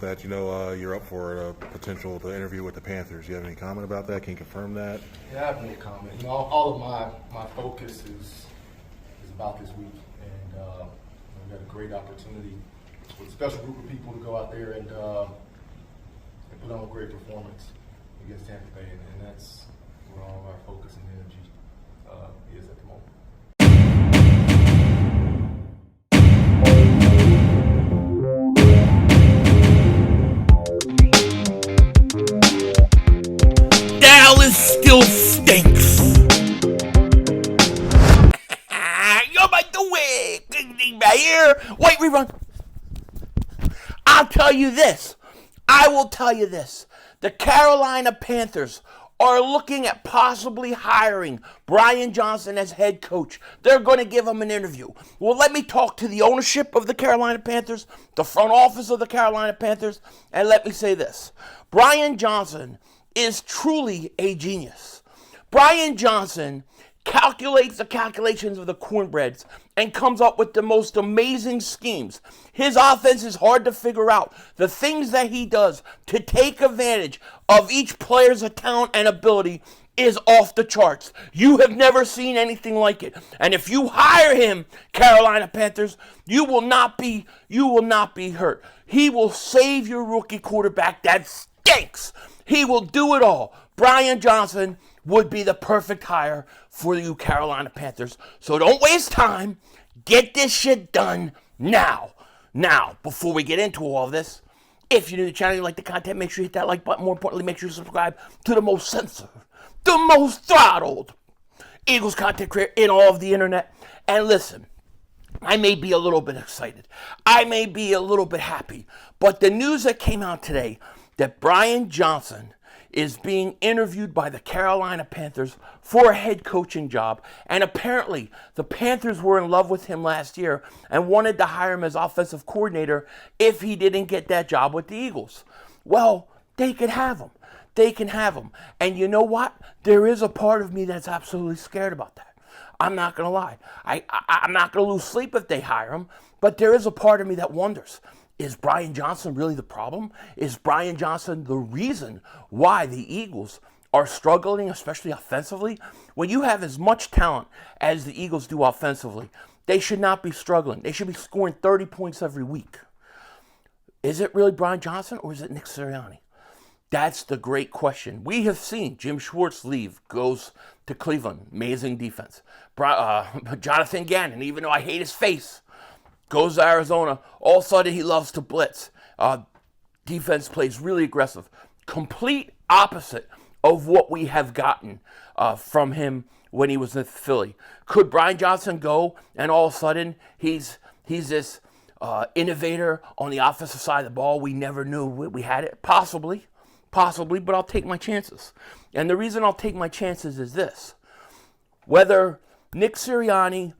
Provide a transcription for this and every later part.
That you're up for a potential to interview with the Panthers. You have any comment about that? Can you confirm that? Yeah, I have no comment. All of my focus is about this week, and we got a great opportunity with a special group of people to go out there and put on a great performance against Tampa Bay, and that's where all of our focus and energy is at the moment. Dallas still stinks. You're my the way. Dingbat here. Wait, rerun. I'll tell you this. I will tell you this. The Carolina Panthers are looking at possibly hiring Brian Johnson as head coach. They're going to give him an interview. Well, let me talk to the ownership of the Carolina Panthers, the front office of the Carolina Panthers, and let me say this. Brian Johnson is truly a genius. Brian Johnson calculates the calculations of the cornbreads and comes up with the most amazing schemes. His offense is hard to figure out. The things that he does to take advantage of each player's talent and ability is off the charts. You have never seen anything like it. And if you hire him, Carolina Panthers, you will not be hurt. He will save your rookie quarterback that stinks. He will do it all. Brian Johnson would be the perfect hire for you Carolina Panthers. So don't waste time. Get this shit done now. Now, before we get into all of this, if you're new to the channel, you like the content, make sure you hit that like button. More importantly, make sure you subscribe to the most censored, the most throttled Eagles content creator in all of the internet. And listen, I may be a little bit excited. I may be a little bit happy. But the news that came out today that Brian Johnson is being interviewed by the Carolina Panthers for a head coaching job. And apparently, the Panthers were in love with him last year and wanted to hire him as offensive coordinator if he didn't get that job with the Eagles. Well, they could have him. They can have him. And you know what? There is a part of me that's absolutely scared about that. I'm not going to lie. I'm not going to lose sleep if they hire him, but there is a part of me that wonders, is Brian Johnson really the problem? Is Brian Johnson the reason why the Eagles are struggling, especially offensively? When you have as much talent as the Eagles do offensively, they should not be struggling. They should be scoring 30 points every week. Is it really Brian Johnson or is it Nick Sirianni? That's the great question. We have seen Jim Schwartz leave, goes to Cleveland, amazing defense. Jonathan Gannon, even though I hate his face, goes to Arizona. All of a sudden, he loves to blitz. Defense plays really aggressive. Complete opposite of what we have gotten from him when he was in Philly. Could Brian Johnson go and all of a sudden he's this innovator on the offensive side of the ball? We never knew we had it. Possibly, but I'll take my chances. And the reason I'll take my chances is this. Whether Nick Sirianni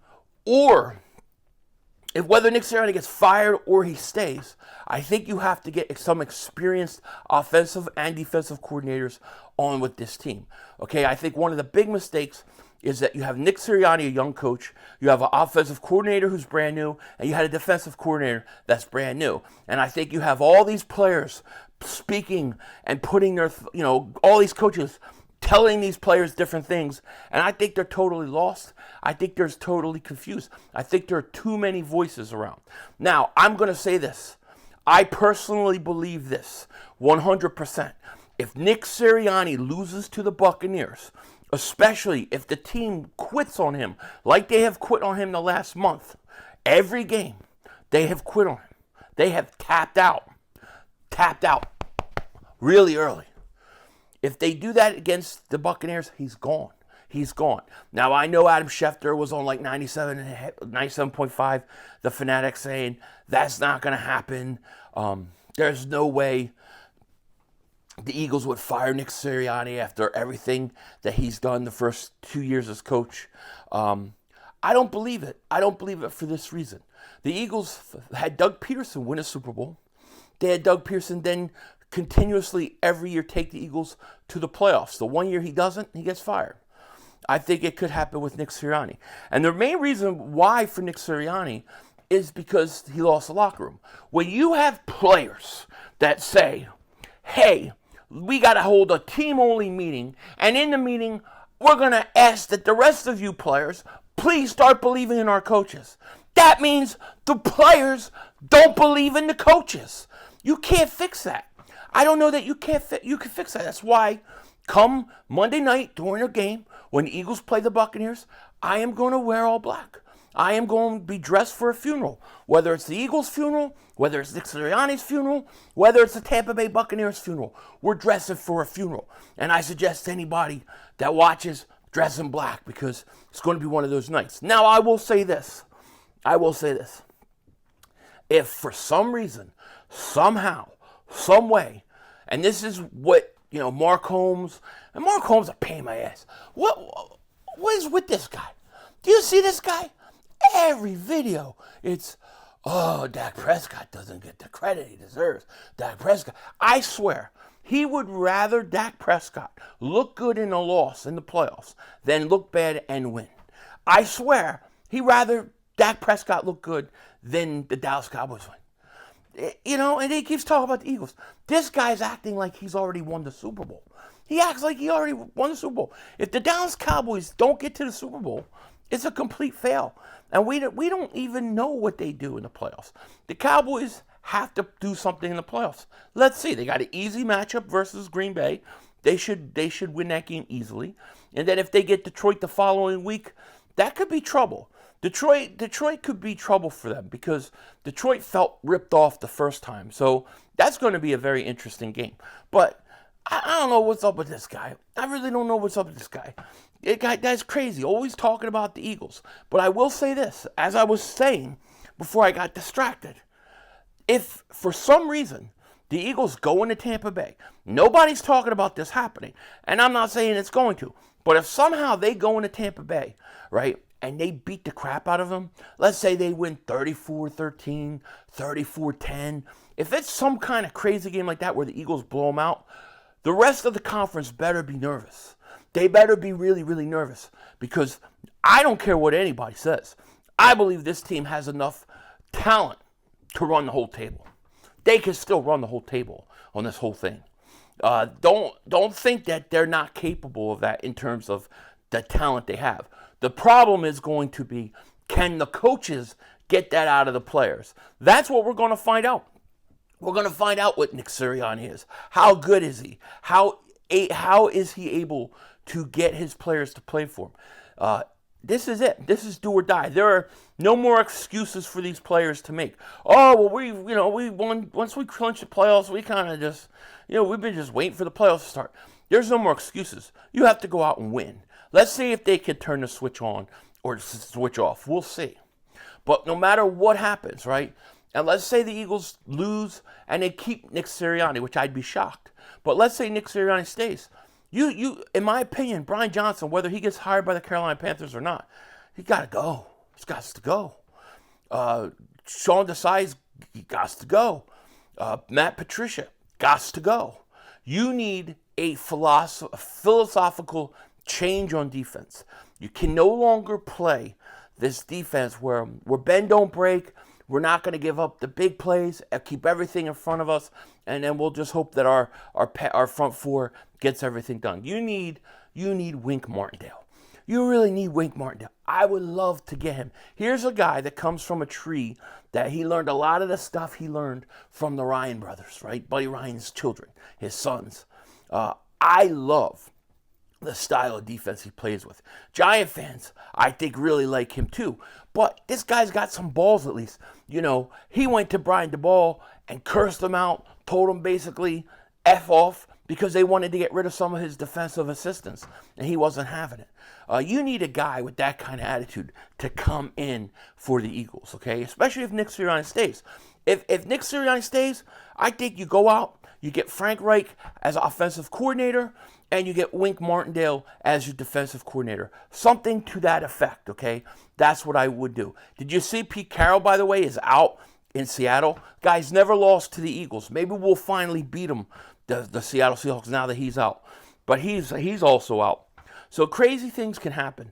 whether Nick Sirianni gets fired or he stays, I think you have to get some experienced offensive and defensive coordinators on with this team. Okay, I think one of the big mistakes is that you have Nick Sirianni, a young coach, you have an offensive coordinator who's brand new, and you had a defensive coordinator that's brand new. And I think you have all these players speaking and putting their, all these coaches telling these players different things, and I think they're totally lost. I think they're totally confused. I think there are too many voices around. Now, I'm going to say this. I personally believe this 100%. If Nick Sirianni loses to the Buccaneers, especially if the team quits on him, like they have quit on him the last month, every game, they have quit on him. They have tapped out really early. If they do that against the Buccaneers, he's gone. He's gone. Now, I know Adam Schefter was on like 97.5, the Fanatic, saying that's not going to happen. There's no way the Eagles would fire Nick Sirianni after everything that he's done the first 2 years as coach. I don't believe it. I don't believe it for this reason. The Eagles had Doug Peterson win a Super Bowl. They had Doug Peterson then continuously every year take the Eagles to the playoffs. The 1 year he doesn't, he gets fired. I think it could happen with Nick Sirianni. And the main reason why for Nick Sirianni is because he lost the locker room. When you have players that say, hey, we got to hold a team-only meeting, and in the meeting, we're going to ask that the rest of you players please start believing in our coaches. That means the players don't believe in the coaches. You can't fix that. I don't know that you can fix that. That's why come Monday night during a game, when the Eagles play the Buccaneers, I am going to wear all black. I am going to be dressed for a funeral. Whether it's the Eagles' funeral, whether it's Nick Sirianni's funeral, whether it's the Tampa Bay Buccaneers' funeral, we're dressing for a funeral. And I suggest anybody that watches dress in black because it's going to be one of those nights. Now, I will say this. If for some reason, somehow, some way, and this is what, Mark Holmes, and Mark Holmes a pain in my ass. What is with this guy? Do you see this guy? Every video, it's, Dak Prescott doesn't get the credit he deserves. Dak Prescott. I swear, he would rather Dak Prescott look good in a loss in the playoffs than look bad and win. I swear, he'd rather Dak Prescott look good than the Dallas Cowboys win. And he keeps talking about the Eagles. This guy's acting like he's already won the Super Bowl. He acts like he already won the Super Bowl. If the Dallas Cowboys don't get to the Super Bowl, it's a complete fail. And we don't even know what they do in the playoffs. The Cowboys have to do something in the playoffs. Let's see. They got an easy matchup versus Green Bay. They should win that game easily. And then if they get Detroit the following week, that could be trouble. Detroit could be trouble for them because Detroit felt ripped off the first time. So that's going to be a very interesting game. But I don't know what's up with this guy. I really don't know what's up with this guy. Guy's crazy, always talking about the Eagles. But I will say this, as I was saying before I got distracted. If for some reason the Eagles go into Tampa Bay, nobody's talking about this happening. And I'm not saying it's going to. But if somehow they go into Tampa Bay, right, and they beat the crap out of them, let's say they win 34-13, 34-10. If it's some kind of crazy game like that where the Eagles blow them out, the rest of the conference better be nervous. They better be really, really nervous because I don't care what anybody says. I believe this team has enough talent to run the whole table. They can still run the whole table on this whole thing. Don't think that they're not capable of that in terms of the talent they have. The problem is going to be, can the coaches get that out of the players? That's what we're going to find out. We're going to find out what Nick Sirianni is. How good is he? How is he able to get his players to play for him? This is it. This is do or die. There are no more excuses for these players to make. Oh, well, we won. Once we clinched the playoffs, we kind of just, we've been just waiting for the playoffs to start. There's no more excuses. You have to go out and win. Let's see if they can turn the switch on or switch off. We'll see. But no matter what happens, right? And let's say the Eagles lose and they keep Nick Sirianni, which I'd be shocked. But let's say Nick Sirianni stays. You, in my opinion, Brian Johnson, whether he gets hired by the Carolina Panthers or not, he got to go. He's got to go. Sean Desai's got to go. Matt Patricia got to go. You need a philosophical change on defense. You can no longer play this defense where bend don't break. We're not going to give up the big plays and keep everything in front of us, and then we'll just hope that our front four gets everything done. You need Wink Martindale. You really need Wink Martindale. I would love to get him. Here's a guy that comes from a tree that he learned a lot of the stuff he learned from the Ryan brothers, right? Buddy Ryan's children, his sons. I love the style of defense he plays with. Giant fans, I think, really like him too. But this guy's got some balls at least. He went to Brian DeBall and cursed him out, told him basically F off because they wanted to get rid of some of his defensive assistants, and he wasn't having it. You need a guy with that kind of attitude to come in for the Eagles, okay? Especially if Nick Sirianni stays. If Nick Sirianni stays, I think you go out, you get Frank Reich as offensive coordinator, and you get Wink Martindale as your defensive coordinator. Something to that effect, okay? That's what I would do. Did you see Pete Carroll, by the way, is out in Seattle? Guy's never lost to the Eagles. Maybe we'll finally beat him, the Seattle Seahawks, now that he's out. But he's also out. So crazy things can happen.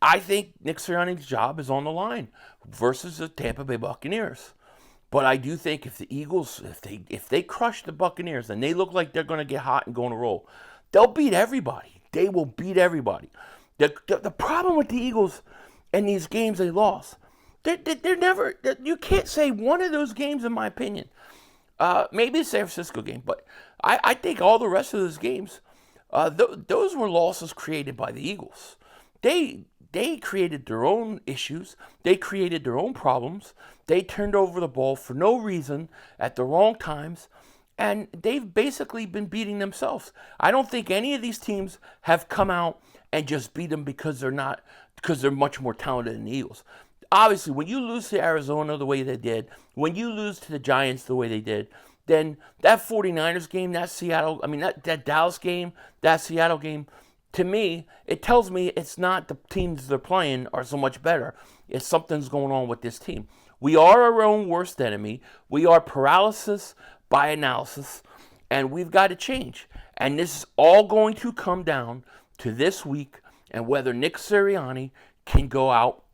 I think Nick Sirianni's job is on the line versus the Tampa Bay Buccaneers. But I do think if the Eagles, if they crush the Buccaneers and they look like they're going to get hot and go on a roll, they'll beat everybody. They will beat everybody. The problem with the Eagles and these games they lost, they're never, you can't say one of those games, in my opinion, maybe the San Francisco game, but I think all the rest of those games, those were losses created by the Eagles. They created their own issues. They created their own problems. They turned over the ball for no reason at the wrong times, and they've basically been beating themselves. I don't think any of these teams have come out and just beat them because they're much more talented than the Eagles. Obviously, when you lose to Arizona the way they did, when you lose to the Giants the way they did, then that 49ers game, that Dallas game, that Seattle game, to me, it tells me it's not the teams they're playing are so much better. It's something's going on with this team. We are our own worst enemy. We are paralysis by analysis, and we've got to change. And this is all going to come down to this week and whether Nick Sirianni can go out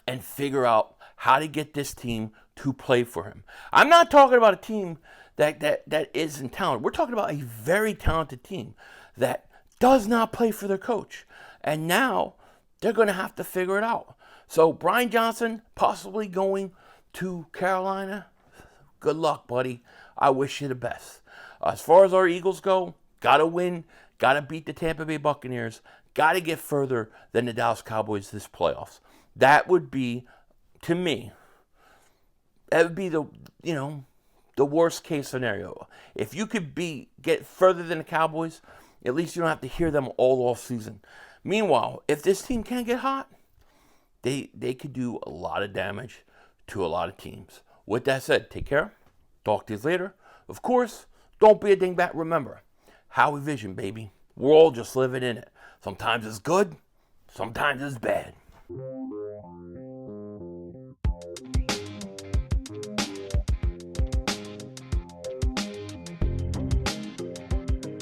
and figure out how to get this team to play for him. I'm not talking about a team that isn't talented. We're talking about a very talented team that does not play for their coach. And now they're going to have to figure it out. So Brian Johnson possibly going to Carolina. Good luck, buddy. I wish you the best. As far as our Eagles go, got to win, got to beat the Tampa Bay Buccaneers, got to get further than the Dallas Cowboys this playoffs. That would be, to me, that would be the worst case scenario. If you could get further than the Cowboys, at least you don't have to hear them all off season. Meanwhile, if this team can't get hot, they could do a lot of damage to a lot of teams. With that said, take care. Talk to you later. Of course, don't be a dingbat. Remember, how we vision, baby. We're all just living in it. Sometimes it's good, sometimes it's bad.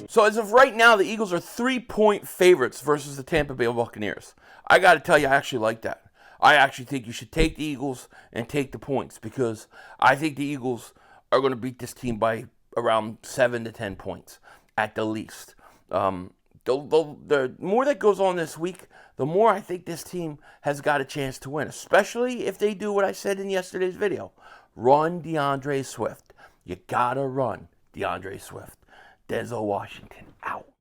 So as of right now, the Eagles are 3-point favorites versus the Tampa Bay Buccaneers. I got to tell you, I actually like that. I actually think you should take the Eagles and take the points because I think the Eagles are going to beat this team by around 7 to 10 points at the least. The more that goes on this week, the more I think this team has got a chance to win, especially if they do what I said in yesterday's video. Run DeAndre Swift. You got to run DeAndre Swift. Denzel Washington out.